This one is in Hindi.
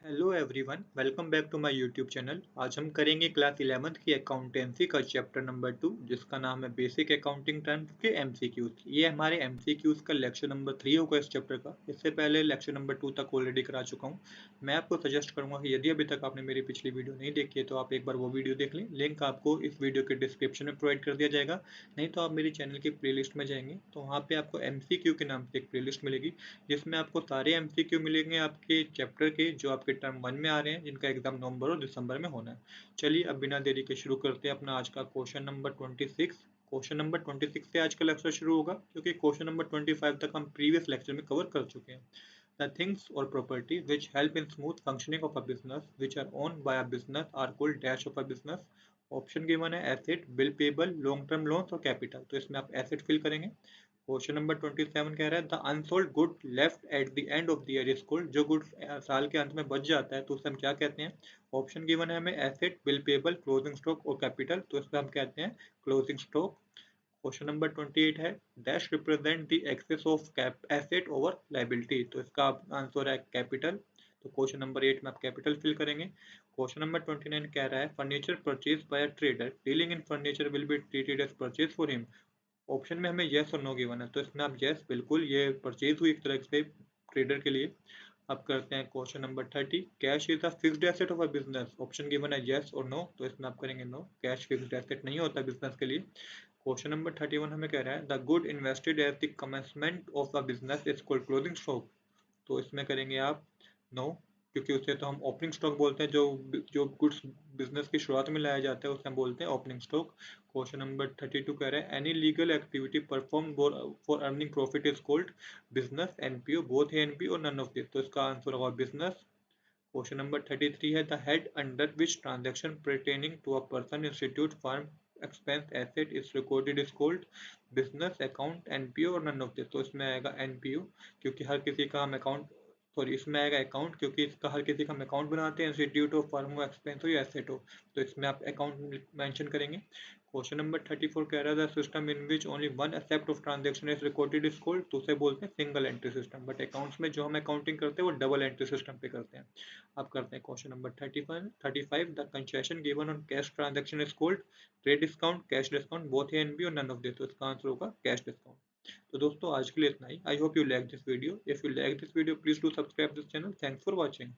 Hello everyone, welcome back to my YouTube channel. आज हम करेंगे क्लास 11th की अकाउंटेंसी का चैप्टर नंबर 2, जिसका नाम है बेसिक अकाउंटिंग टर्म्स के एमसीक्यूज। ये हमारे एमसीक्यूज का लेक्चर नंबर 3 होगा इस चैप्टर का। इससे पहले लेक्चर नंबर 2 तक ऑलरेडी करा चुका हूँ। मैं आपको सजेस्ट करूँगा कि यदि अभी तक आपने मेरी पिछली वीडियो नहीं देखी है तो आप एक बार वो वीडियो देख लें। लिंक आपको इस वीडियो के डिस्क्रिप्शन में प्रोवाइड कर दिया जाएगा, नहीं तो आप मेरी चैनल की प्ले में जाएंगे तो वहाँ पे आपको एमसीक्यू के नाम से एक प्ले मिलेगी, जिसमें आपको सारे एमसीक्यू मिलेंगे आपके चैप्टर के जो आपके टर्म 1 में आ रहे हैं, जिनका एग्जाम नवंबर और दिसंबर में होना है। चलिए अब बिना देरी के शुरू करते हैं अपना आज का क्वेश्चन नंबर 26। क्वेश्चन नंबर 26 से आज का लेक्चर शुरू होगा, क्योंकि क्वेश्चन नंबर 25 तक हम प्रीवियस लेक्चर में कवर कर चुके हैं। The things or property which help in smooth functioning of a business which are owned by a business are called dash of a business। Option given है asset, bill payable, long term loans और कैपिटल। तो इसमें आप एसेट फिल करेंगे। क्वेश्चन नंबर 27 कह रहा है the unsold good left at the end of the year is called. जो गुड साल के अंत में बच जाता है तो उसे हम क्या कहते हैं। ऑप्शन गिवन है हमें asset, bill payable, closing stock और कैपिटल। तो इसमें हम कहते हैं क्लोजिंग स्टॉक। क्वेश्चन नंबर 28 है dash represent the excess of asset over liability. तो इसका आंसर है कैपिटल। तो क्वेश्चन नंबर 8 में आप कैपिटल फिल करेंगे। क्वेश्चन नंबर 29 कह रहा है furniture purchase by a trader dealing in furniture will be treated as purchase for him. Option में हमें येस और नो गिवन है, तो इसमें आप येस, बिल्कुल ये परचेज हुई एक तरह से ट्रेडर के लिए। अब करते हैं question number 30, cash is a fixed asset of a business. Option given है येस और नो, तो इसमें आप करेंगे नो, कैश फिक्स्ड एसेट नहीं होता बिजनेस के लिए। क्वेश्चन नंबर 31 हमें कह रहा है the good invested at the commencement of a business is called closing stock. तो इसमें करेंगे आप नो, क्योंकि उसे तो हम ओपनिंग स्टॉक बोलते हैं। जो जो गुड्स बिजनेस की शुरुआत में लाया जाता है उसे हम बोलते हैं ओपनिंग स्टॉक। क्वेश्चन नंबर 32 कह रहा है any legal activity perform for earning profit is called business, NPO, both NPO और नन ऑफ दिस। तो इसका आंसर होगा बिजनेस। क्वेश्चन नंबर 33 है the head under which transaction pertaining to a person, institute, firm, expense, asset is recorded is called business, account, NPO और नन ऑफ दिस। तो इसमें आएगा एनपीओ, क्योंकि हर किसी का हम अकाउंट, सॉरी इसमें आएगा अकाउंट, क्योंकि इसका हर किसी का हम अकाउंट बनाते हैं, इंस्टीट्यूट हो, फर्म हो, एक्सपेंस हो या एसेट हो। तो इसमें आप अकाउंट मेंशन करेंगे। क्वेश्चन नंबर 34 कह रहा है the system in which only one except of transaction is recorded is called. तो उसे बोलते हैं single entry system, but accounts में जो हम अकाउंटिंग करते हैं वो डबल एंट्री सिस्टम पे करते हैं। अब करते हैं question number 35 the concession given on cash transaction is called trade discount, cash discount, both A and B और नन ऑफ दिस। तो इसका आंसर होगा कैश डिस्काउंट। तो दोस्तों आज के लिए इतना ही। I hope you like this video. If you like this video please do subscribe this channel. Thanks for watching.